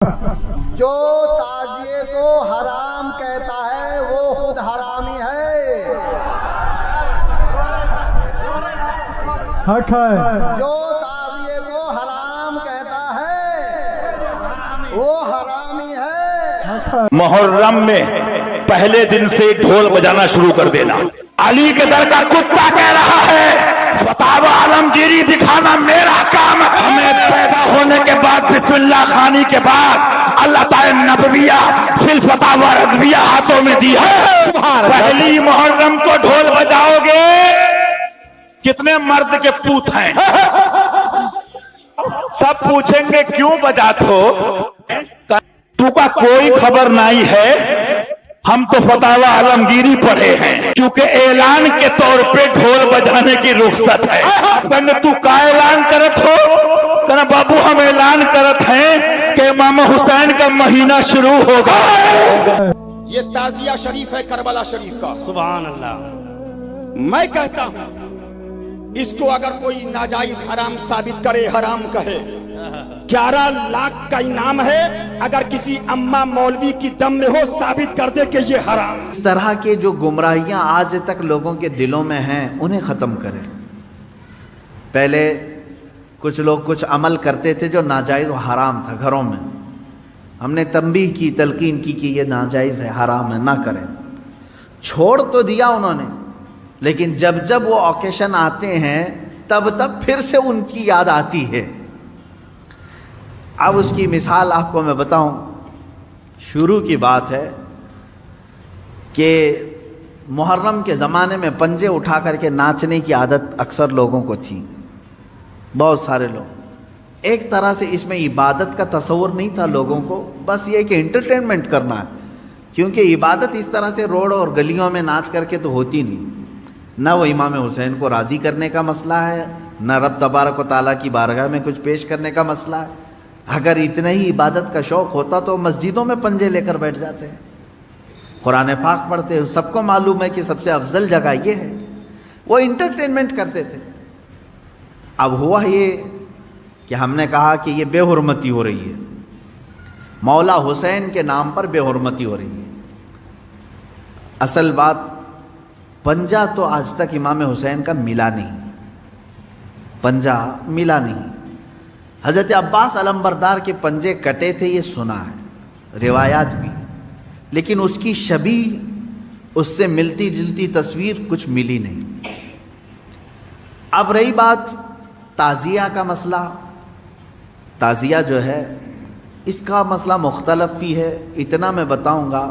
جو تعزیے کو حرام کہتا ہے وہ خود حرامی ہے۔ حق ہے۔ جو تعزیے کو حرام کہتا ہے وہ حرامی ہے۔ محرم میں پہلے دن سے ڈھول بجانا شروع کر دینا۔ علی کے در کا کتا کہہ رہا ہے فتاوی عالمگیری دکھانا میرا کام ہے۔ ہمیں پیدا ہونے کے بعد بسم اللہ خوانی کے بعد اللہ تعالی نبویہ فی الفتاوی رضویہ ہاتھوں میں دی ہے۔ پہلی محرم کو ڈھول بجاؤ گے کتنے مرد کے پوت ہیں؟ سب پوچھیں گے کیوں بجات ہو؟ تو کا کوئی خبر نہیں ہے، ہم تو فتاوی عالمگیری پڑھے ہیں، کیونکہ اعلان کے طور پہ ڈھول بجانے کی رخصت ہے۔ کہنے تو کا اعلان کرت ہو؟ کہنا بابو ہم اعلان کرت ہیں کہ امام حسین کا مہینہ شروع ہوگا۔ یہ تعزیہ شریف ہے کربلا شریف کا۔ سبحان اللہ۔ میں کہتا ہوں اس کو اگر کوئی ناجائز حرام ثابت کرے، حرام کہے، 11 لاکھ کا انعام ہے۔ اگر کسی اماں مولوی کی دم میں ہو ثابت کر دے کہ یہ حرام۔ اس طرح کے جو گمراہیاں آج تک لوگوں کے دلوں میں ہیں انہیں ختم کریں۔ پہلے کچھ لوگ کچھ عمل کرتے تھے جو ناجائز و حرام تھا گھروں میں، ہم نے تنبیہ کی، تلقین کی کہ یہ ناجائز ہے، حرام ہے، نہ کریں۔ چھوڑ تو دیا انہوں نے، لیکن جب جب وہ اوکیشن آتے ہیں تب پھر سے ان کی یاد آتی ہے۔ اب اس کی مثال آپ کو میں بتاؤں، شروع کی بات ہے کہ محرم کے زمانے میں پنجے اٹھا کر کے ناچنے کی عادت اکثر لوگوں کو تھی، بہت سارے لوگ۔ ایک طرح سے اس میں عبادت کا تصور نہیں تھا لوگوں کو، بس یہ کہ انٹرٹینمنٹ کرنا ہے، کیونکہ عبادت اس طرح سے روڈ اور گلیوں میں ناچ کر کے تو ہوتی نہیں۔ نہ وہ امام حسین کو راضی کرنے کا مسئلہ ہے، نہ رب تبارک و تعالیٰ کی بارگاہ میں کچھ پیش کرنے کا مسئلہ ہے۔ اگر اتنا ہی عبادت کا شوق ہوتا تو مسجدوں میں پنجے لے کر بیٹھ جاتے ہیں، قرآن پاک پڑھتے ہیں۔ سب کو معلوم ہے کہ سب سے افضل جگہ یہ ہے، وہ انٹرٹینمنٹ کرتے تھے۔ اب ہوا یہ کہ ہم نے کہا کہ یہ بے حرمتی ہو رہی ہے، مولا حسین کے نام پر بے حرمتی ہو رہی ہے۔ اصل بات پنجہ تو آج تک امام حسین کا ملا نہیں، پنجہ ملا نہیں۔ حضرت عباس علمبردار کے پنجے کٹے تھے یہ سنا ہے، روایات بھی، لیکن اس کی شبیہ، اس سے ملتی جلتی تصویر کچھ ملی نہیں۔ اب رہی بات تعزیہ کا مسئلہ، تعزیہ جو ہے اس کا مسئلہ مختلف بھی ہے، اتنا میں بتاؤں گا،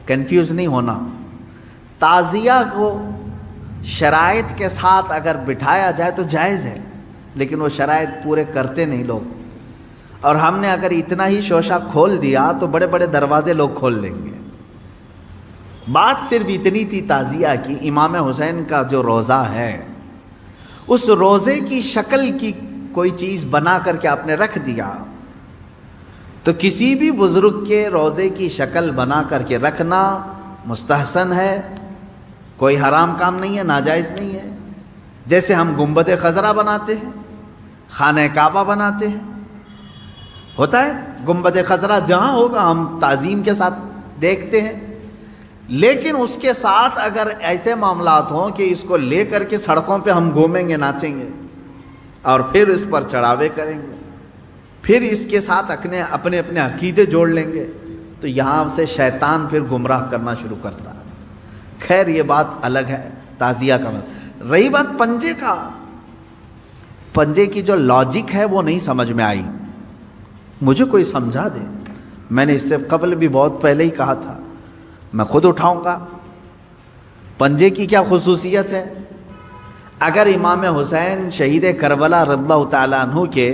کنفیوز نہیں ہونا۔ تعزیہ کو شرائط کے ساتھ اگر بٹھایا جائے تو جائز ہے، لیکن وہ شرائط پورے کرتے نہیں لوگ، اور ہم نے اگر اتنا ہی شوشہ کھول دیا تو بڑے بڑے دروازے لوگ کھول دیں گے۔ بات صرف اتنی تھی تعزیہ کی، امام حسین کا جو روضہ ہے اس روضے کی شکل کی کوئی چیز بنا کر کے آپ نے رکھ دیا، تو کسی بھی بزرگ کے روضے کی شکل بنا کر کے رکھنا مستحسن ہے، کوئی حرام کام نہیں ہے، ناجائز نہیں ہے۔ جیسے ہم گنبد خضرا بناتے ہیں، خانہ کعبہ بناتے ہیں، ہوتا ہے گنبد خضرا جہاں ہوگا ہم تعظیم کے ساتھ دیکھتے ہیں، لیکن اس کے ساتھ اگر ایسے معاملات ہوں کہ اس کو لے کر کے سڑکوں پہ ہم گھومیں گے، ناچیں گے، اور پھر اس پر چڑھاوے کریں گے، پھر اس کے ساتھ اپنے عقیدے جوڑ لیں گے، تو یہاں سے شیطان پھر گمراہ کرنا شروع کرتا ہے۔ خیر یہ بات الگ ہے تعزیہ کا۔ رہی بات پنجے کا، پنجے کی جو لاجک ہے وہ نہیں سمجھ میں آئی، مجھے کوئی سمجھا دے۔ میں نے اس سے قبل بھی بہت پہلے ہی کہا تھا، میں خود اٹھاؤں گا۔ پنجے کی کیا خصوصیت ہے؟ اگر امام حسین شہید کربلا رضی اللہ تعالیٰ عنہ کے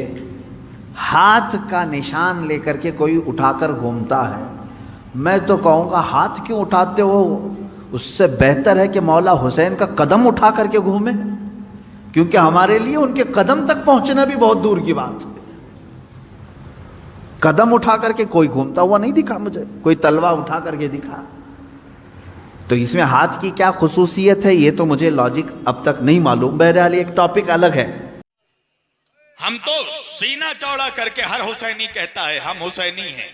ہاتھ کا نشان لے کر کے کوئی اٹھا کر گھومتا ہے، میں تو کہوں گا ہاتھ کیوں اٹھاتے ہو؟ اس سے بہتر ہے کہ مولا حسین کا قدم اٹھا کر کے گھومیں، کیونکہ ہمارے لیے ان کے قدم تک پہنچنا بھی بہت دور کی بات ہے۔ قدم اٹھا کر کے کوئی گھومتا ہوا نہیں دکھا مجھے، کوئی تلوار اٹھا کر کے دکھا۔ تو اس میں ہاتھ کی کیا خصوصیت ہے یہ تو مجھے لاجک اب تک نہیں معلوم، بہرحال ایک ٹاپک الگ ہے۔ ہم تو سینہ چوڑا کر کے ہر حسینی کہتا ہے ہم حسینی ہیں.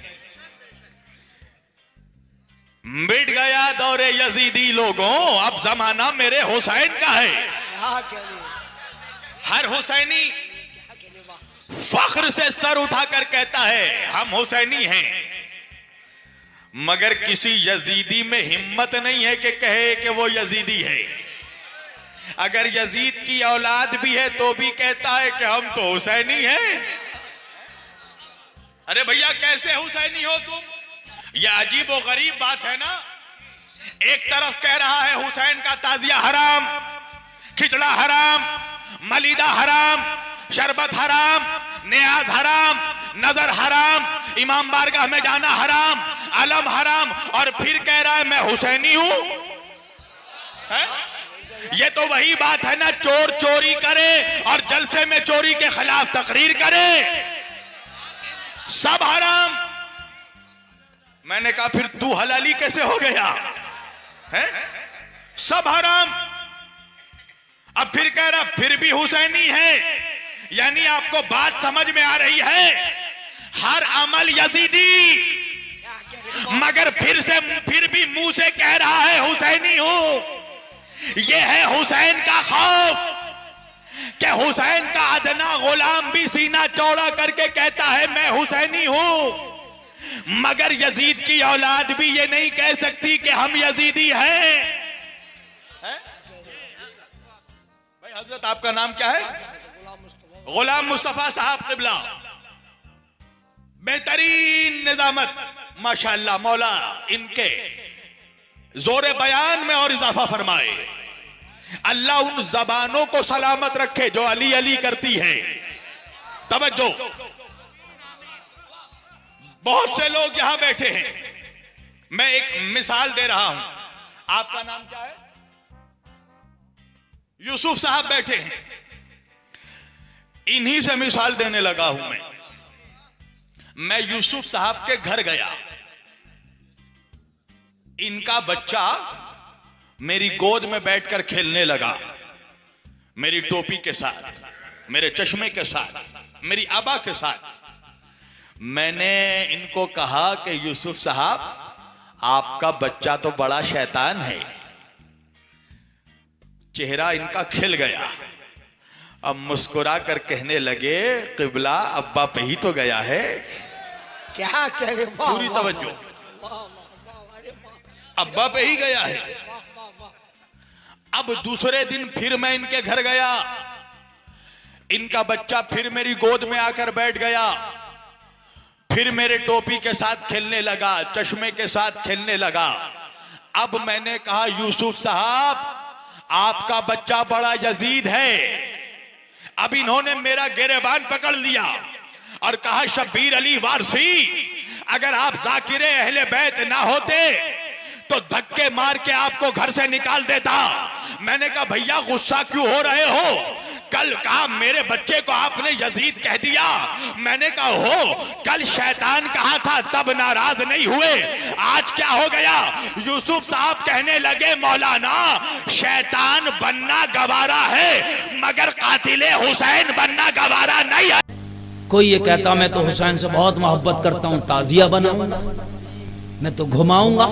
مٹ گیا دور یزیدی لوگوں، اب زمانہ میرے حسین کا ہے. ہر حسینی فخر سے سر اٹھا کر کہتا ہے ہم حسینی ہیں، مگر کسی یزیدی میں ہمت نہیں ہے کہ کہے کہ وہ یزیدی ہے. اگر یزید کی اولاد بھی ہے تو بھی کہتا ہے کہ ہم تو حسینی ہیں. ارے بھیا کیسے حسینی ہو تم؟ یہ عجیب و غریب بات ہے نا. ایک طرف کہہ رہا ہے حسین کا تعزیہ حرام، کھچڑا حرام، ملیدہ حرام، شربت حرام، نیاز حرام، نظر حرام، امام بارگاہ میں جانا حرام، علم حرام، اور پھر کہہ رہا ہے میں حسینی ہوں. یہ تو وہی بات ہے نا، چور چوری کرے اور جلسے میں چوری کے خلاف تقریر کرے. سب حرام. میں نے کہا پھر تو حلالی کیسے ہو گیا؟ سب حرام. اب پھر کہہ رہا پھر بھی حسینی ہے. یعنی آپ کو بات سمجھ میں آ رہی ہے؟ ہر عمل یزیدی، مگر پھر بھی منہ سے کہہ رہا ہے حسینی ہوں. یہ ہے حسین کا خوف کہ حسین کا ادنا غلام بھی سینہ چوڑا کر کے کہتا ہے میں حسینی ہوں، مگر یزید کی اولاد بھی یہ نہیں کہہ سکتی کہ ہم یزیدی ہیں. بھائی حضرت آپ کا نام کیا ہے؟ غلام مصطفیٰ صاحب قبلہ. بہترین نظامت ماشاءاللہ. مولا ان کے زور بیان میں اور اضافہ فرمائے. اللہ ان زبانوں کو سلامت رکھے جو علی علی کرتی ہے. توجہ، بہت سے لوگ یہاں بیٹھے ہیں. میں ایک مثال دے رہا ہوں. آپ کا نام کیا ہے؟ یوسف صاحب بیٹھے ہیں. انہی سے مثال دینے لگا ہوں. میں یوسف صاحب کے گھر گیا. ان کا بچہ میری گود میں بیٹھ کر کھیلنے لگا، میری ٹوپی کے ساتھ، میرے چشمے کے ساتھ، میری ابا کے ساتھ. میں نے ان کو کہا کہ یوسف صاحب آپ کا بچہ تو بڑا شیطان ہے. چہرہ ان کا کھل گیا. اب مسکرا کر کہنے لگے قبلہ ابا پہ ہی تو گیا ہے. کیا کہہ رہے؟ پوری توجہ، ابا پہ ہی گیا ہے. اب دوسرے دن پھر میں ان کے گھر گیا. ان کا بچہ پھر میری گود میں آ کر بیٹھ گیا. پھر میرے ٹوپی کے ساتھ کھیلنے لگا، چشمے کے ساتھ کھیلنے لگا. اب میں نے کہا یوسف صاحب آپ کا بچہ بڑا یزید ہے. اب انہوں نے میرا گریبان پکڑ لیا اور کہا شبیر علی وارسی اگر آپ ذاکر اہل بیت نہ ہوتے تو دھکے مار کے آپ کو گھر سے نکال دیتا. میں نے کہا بھیا غصہ کیوں ہو رہے ہو؟ کل کہا میرے بچے کو آپ نے یزید کہہ دیا. میں نے کہا ہو، کل شیطان کہا تھا تب ناراض نہیں ہوئے، آج کیا ہو گیا؟ یوسف صاحب کہنے لگے مولانا شیطان بننا گوارا ہے مگر قاتل حسین بننا گوارا نہیں ہے. کوئی یہ کہتا میں تو حسین سے بہت محبت کرتا ہوں، تعزیہ بناؤں گا، میں تو گھماؤں گا،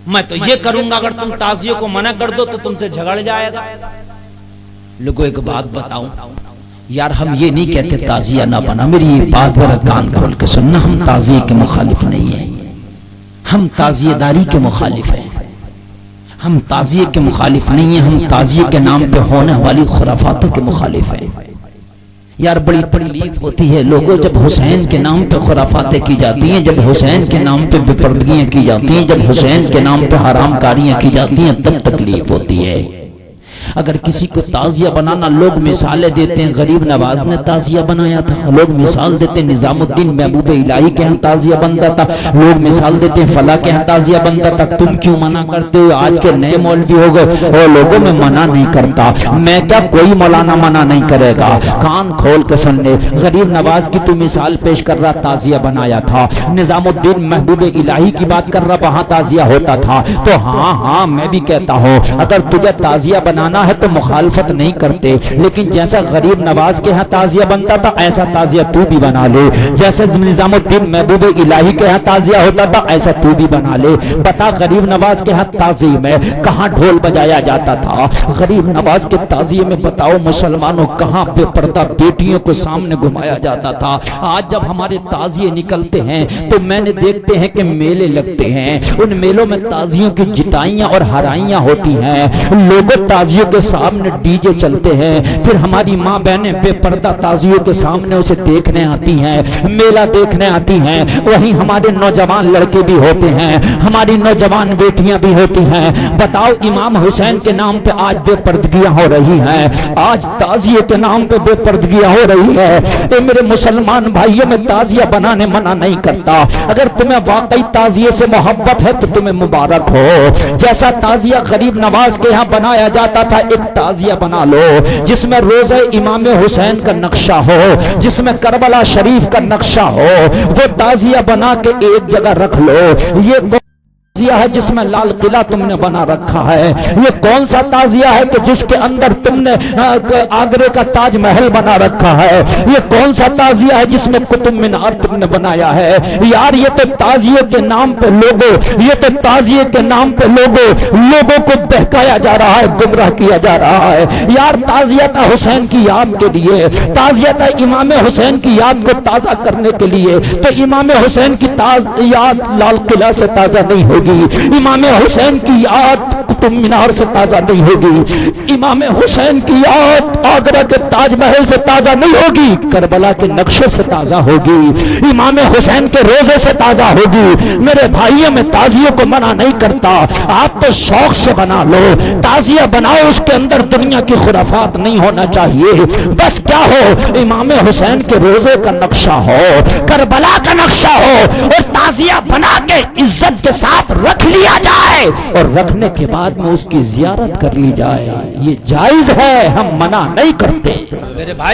میں تو یہ کروں گا. اگر تم تعزیے کو منع کر دو تو تم سے جھگڑ جائے گا. لوگوں ایک بات بتاؤں یار، ہم یہ نہیں کہتے تعزیہ نہ بنا. میری یہ بات ذرا کان کھول کے سننا. ہم تعزیے کے مخالف نہیں ہیں، ہم تعزیہ داری کے مخالف ہیں. ہم تعزیے کے مخالف نہیں ہیں، ہم تعزیے کے نام پہ ہونے والی خرافاتوں کے مخالف ہیں. یار بڑی تکلیف ہوتی ہے لوگوں جب حسین کے نام پہ خرافاتیں کی جاتی ہیں، جب حسین کے نام پہ بے پردگیاں کی جاتی ہیں، جب حسین کے نام پہ حرام کاریاں کی جاتی ہیں، تب تکلیف ہوتی ہے. اگر کسی کو تعزیہ بنانا، لوگ مثالیں دیتے ہیں غریب نواز نے تعزیہ بنایا تھا، لوگ مثال دیتے ہیں نظام الدین محبوب الہی کے ہم تعزیہ بنتا تھا، لوگ مثال دیتے ہیں فلاں کے ہم تعزیہ بنتا تھا. تم کیوں منع کرتے ہو؟ آج کے نئے مولوی ہو گئے اور لوگوں میں منع نہیں کرتا. میں کیا کوئی مولانا منع نہیں کرے گا. کان کھول کے سن لے، غریب نواز کی تو مثال پیش کر رہا تعزیہ بنایا تھا، نظام الدین محبوب الہی کی بات کر رہا وہاں تعزیہ ہوتا تھا. تو ہاں میں بھی کہتا ہوں اگر تجھے تعزیہ بنانا بنا ہے تو مخالفت نہیں کرتے، لیکن جیسا غریب نواز کے ہاں تعزیہ بنتا تھا ایسا تعزیہ تو بھی بنا لے، جیسے نظام الدین محبوب الہی کے ہاں تعزیہ ہوتا تھا ایسا تو بھی بنا لے۔ بتا غریب نواز کے ہاں تعزیے میں کہاں ڈھول بجایا جاتا تھا؟ غریب نواز کے تعزیے میں بتاؤ مسلمانوں کہاں بے پردہ بیٹیوں کو سامنے گھمایا جاتا تھا؟ آج جب ہمارے تعزیے نکلتے ہیں تو میں نے دیکھتے ہیں کہ میلے لگتے ہیں، ان میلوں میں تعزیوں کی جتائیاں اور ہرائیاں ہوتی ہیں، لوگوں تعزیوں کے سامنے ڈی جے چلتے ہیں، پھر ہماری ماں بہنیں بے پردہ تعزیوں کے سامنے اسے دیکھنے آتی ہیں، میلہ دیکھنے آتی ہیں۔ وہیں ہمارے نوجوان لڑکے بھی ہوتے ہیں، ہماری نوجوان بیٹیاں بھی ہوتی ہیں۔ بتاؤ امام حسین کے نام پہ آج بے پردگیاں ہو رہی ہیں، آج تعزیے کے نام پہ بے پردگیاں ہو رہی ہے۔ اے میرے مسلمان بھائیوں، میں تعزیہ بنانے منع نہیں کرتا، اگر تمہیں واقعی تعزیے سے محبت ہے تو تمہیں مبارک ہو۔ جیسا تعزیہ غریب نواز کے یہاں بنایا جاتا تھا ایک تعزیہ بنا لو جس میں روزہ امام حسین کا نقشہ ہو، جس میں کربلا شریف کا نقشہ ہو، وہ تعزیہ بنا کے ایک جگہ رکھ لو۔ یہ تعزیہ ہے جس میں لال قلعہ تم نے بنا رکھا ہے؟ یہ کون سا تعزیہ ہے کہ جس کے اندر تم نے آگرے کا تاج محل بنا رکھا ہے؟ یہ کون سا تعزیہ ہے جس میں قطب مینار تم نے بنایا ہے؟ یار یہ تو تعزیے کے نام پہ تعزیے کے نام پہ لوگوں کو بہکایا جا رہا ہے، گمراہ کیا جا رہا ہے۔ یار تعزیت حسین کی یاد کے لیے، تعزیت امام حسین کی یاد کو تازہ کرنے کے لیے تو امام حسین کی یاد لال قلعہ سے تازہ نہیں ہوگی، امام حسین کی یاد قطب مینار سے تازہ نہیں ہوگی، امام حسین کی یاد آگرہ کے تاج محل سے تازہ نہیں ہوگی، کربلا کے نقشے سے تازہ ہوگی، امام حسین کے روزے سے تازہ ہوگی۔ میرے بھائیوں، میں تعزیے کو منع نہیں کرتا، آپ تو شوق سے بنا لو، تعزیہ بناؤ، اس کے اندر دنیا کی خرافات نہیں ہونا چاہیے، بس کیا ہو امام حسین کے روزے کا نقشہ ہو، کربلا کا نقشہ ہو، اور تعزیہ بنا کے عزت کے ساتھ رکھ لیا جائے، اور رکھنے کے بعد میں اس کی زیارت کر لی جائے۔ یہ جائز ہے، ہم منع نہیں کرتے۔ میرے بھائی